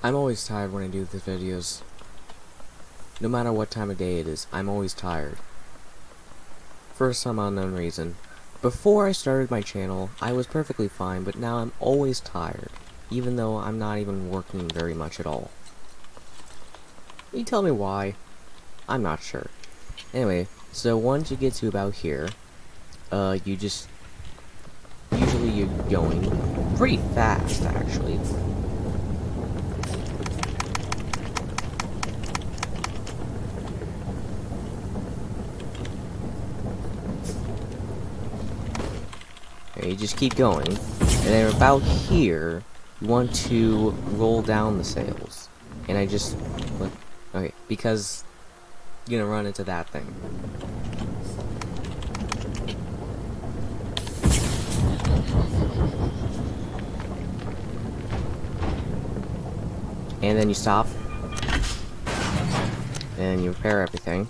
I'm always tired when I do these videos. No matter what time of day it is, I'm always tired. For some unknown reason. Before I started my channel, I was perfectly fine, but now I'm always tired, even though I'm not even working very much at all. Can you tell me why? I'm not sure. Anyway, so once you get to about here, usually you're going pretty fast, actually. Okay, you just keep going, and then about here, you want to roll down the sails. And I just, okay, because you're gonna run into that thing. And then you stop, and you repair everything.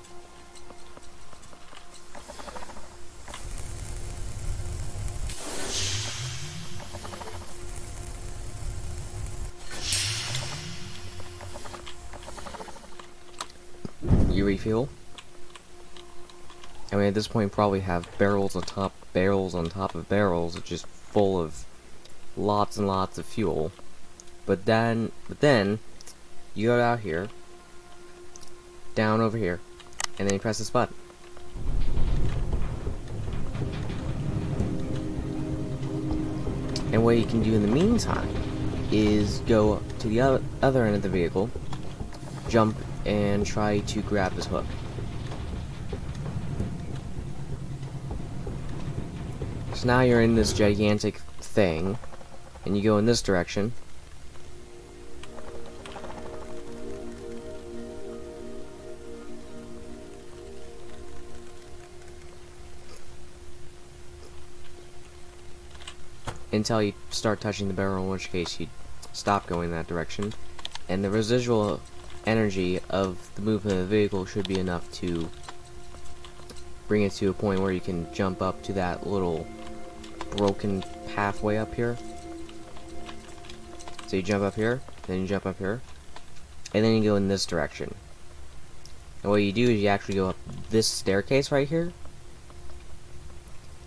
You refuel. I mean, at this point, you probably have barrels on top of barrels, just full of lots and lots of fuel. But then you go out here, down over here, and then you press this button. And what you can do in the meantime is go to the other end of the vehicle, jump, and try to grab this hook. So now you're in this gigantic thing, and you go in this direction. Until you start touching the barrel, in which case you stop going that direction. And the residual energy of the movement of the vehicle should be enough to bring it to a point where you can jump up to that little broken pathway up here. So you jump up here, then you jump up here, and then you go in this direction. And what you do is you actually go up this staircase right here,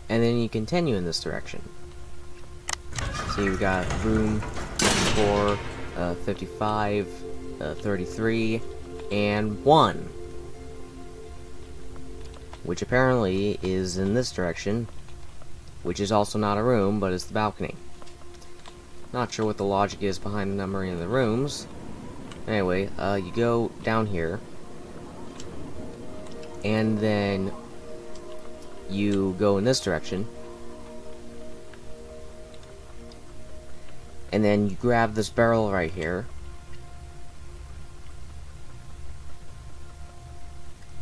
and then you continue in this direction. So you've got room 4, 55, 33, and 1. Which apparently is in this direction, which is also not a room, but it's the balcony. Not sure what the logic is behind the numbering of the rooms. Anyway, you go down here, and then you go in this direction, and then you grab this barrel right here,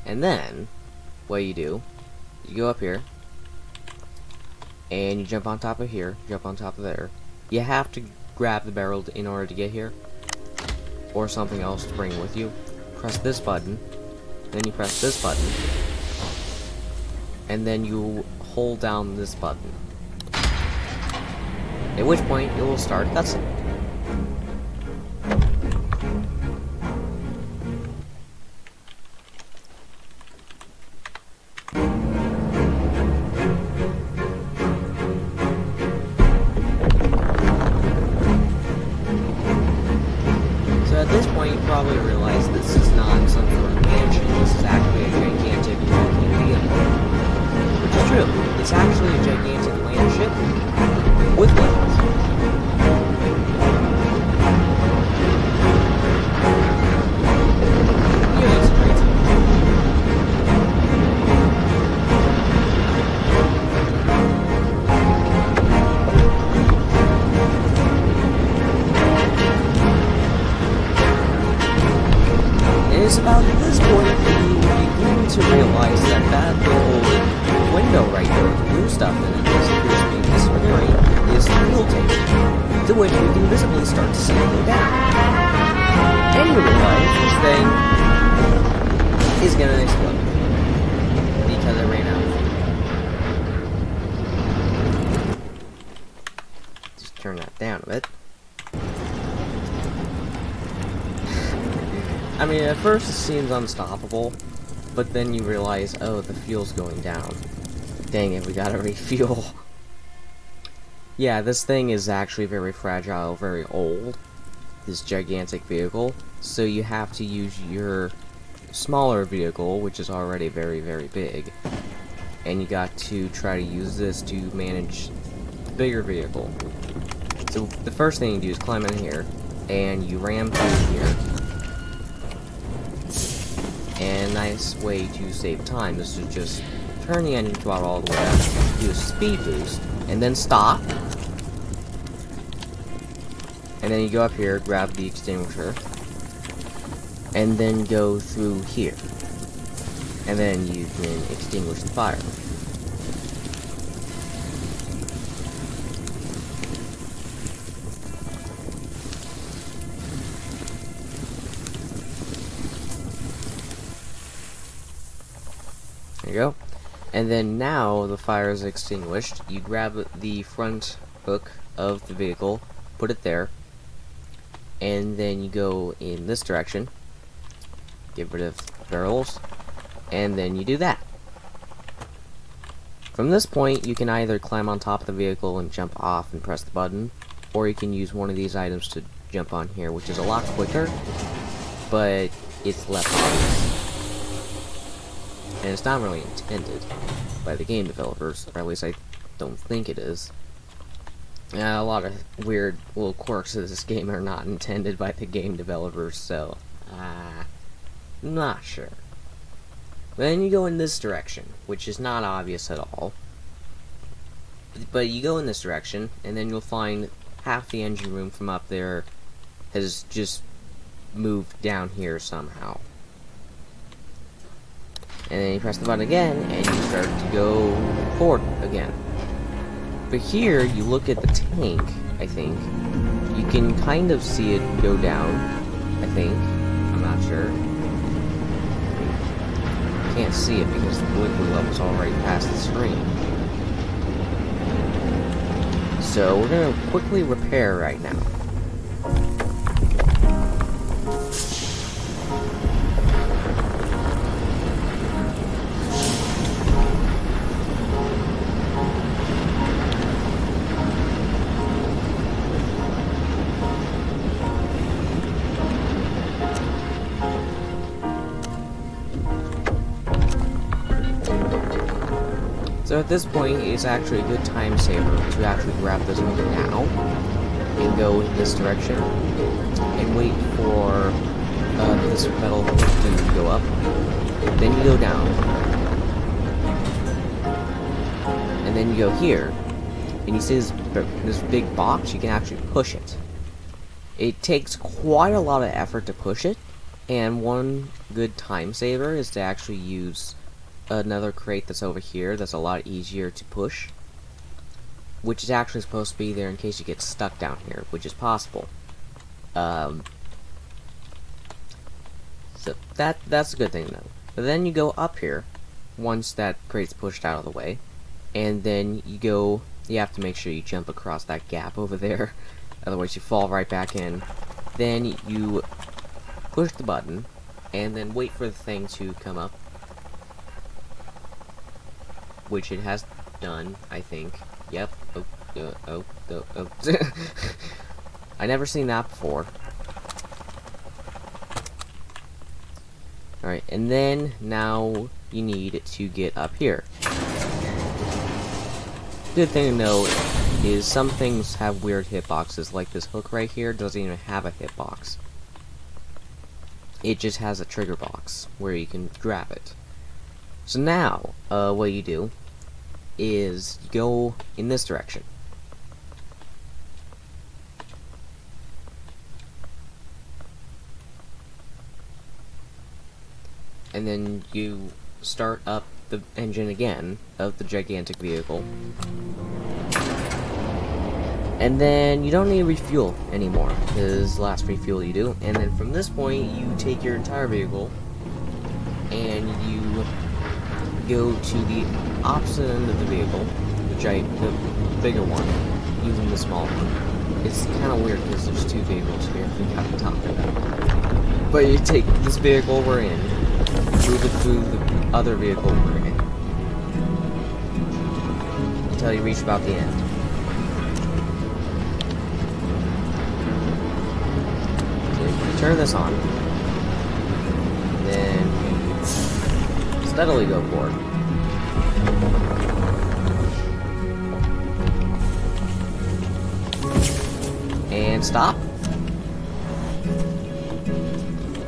and then what you do, you go up here, and you jump on top of here, jump on top of there. You have to grab the barrel in order to get here, or something else to bring with you. Press this button, then you press this button, and then you hold down this button. At which point, it will start cutscene. So at this point, you probably realize this is not some sort of mansion. This is actually a gigantic walking vehicle. Which is true. It's actually a gigantic land ship with wings. It's about this point that you begin to realize that that little window right there with the blue stuff in it is appears to be disappearing is the fuel tank, to which we can visibly start to see it go down. And you realize this thing is gonna explode because it ran out of fuel. Just turn that down a bit. I mean, at first it seems unstoppable, but then you realize, oh, the fuel's going down. Dang it, we gotta refuel. Yeah, this thing is actually very fragile, very old, this gigantic vehicle, so you have to use your smaller vehicle, which is already very, very big, and you got to try to use this to manage the bigger vehicle. So the first thing you do is climb in here, and you ram through here. And a nice way to save time is to just turn the engine throttle all the way up, do a speed boost, and then stop. And then you go up here, grab the extinguisher, and then go through here. And then you can extinguish the fire. There you go. And then now the fire is extinguished, you grab the front hook of the vehicle, put it there, and then you go in this direction, get rid of barrels, and then you do that. From this point, you can either climb on top of the vehicle and jump off and press the button, or you can use one of these items to jump on here, which is a lot quicker, but it's less obvious. And it's not really intended by the game developers, or at least I don't think it is. A lot of weird little quirks of this game are not intended by the game developers, so not sure. Then you go in this direction, which is not obvious at all. But you go in this direction, and then you'll find half the engine room from up there has just moved down here somehow. And then you press the button again, and you start to go forward again. But here, you look at the tank, I think. You can kind of see it go down, I think. I'm not sure. Can't see it because the liquid level's already past the screen. So, we're gonna quickly repair right now. So at this point, it's actually a good time saver to actually grab this one now and go in this direction and wait for this metal to go up. Then you go down, and then you go here, and you see this big box. You can actually push it. It takes quite a lot of effort to push it, and one good time saver is to actually use another crate that's over here that's a lot easier to push, which is actually supposed to be there in case you get stuck down here, which is possible. So that's a good thing though. But then you go up here once that crate's pushed out of the way, and then you have to make sure you jump across that gap over there, otherwise you fall right back in. Then you push the button and then wait for the thing to come up, which it has done, I think. Yep. Oh. I never seen that before. Alright, and then now you need to get up here. Good thing to know is some things have weird hitboxes, like this hook right here doesn't even have a hitbox. It just has a trigger box where you can grab it. So now, what you do is you go in this direction. And then you start up the engine again of the gigantic vehicle. And then you don't need to refuel anymore, because last refuel you do. And then from this point, you take your entire vehicle and you go to the opposite end of the vehicle, the bigger one, using the small one. It's kind of weird because there's two vehicles here, I think I have to talk about. But you take this vehicle we're in, move it through the other vehicle we're in, until you reach about the end. So you turn this on, and then steadily go forward. And stop.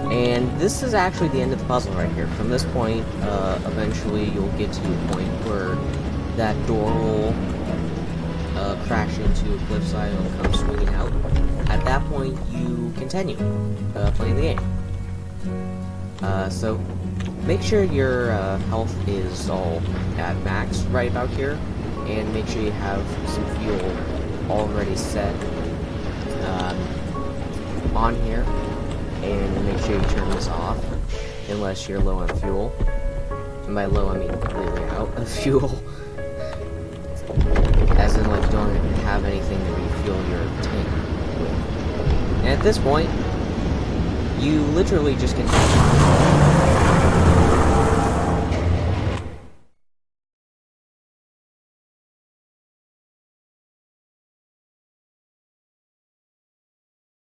And this is actually the end of the puzzle right here. From this point, eventually you'll get to a point where that door will crash into a cliffside and come swinging out. At that point, you continue playing the game. So make sure your health is all at max right about here, and make sure you have some fuel already set on here. And make sure you turn this off unless you're low on fuel. And by low, I mean completely out of fuel. As in, like, don't have anything to refuel your tank with. And at this point, you literally just continue.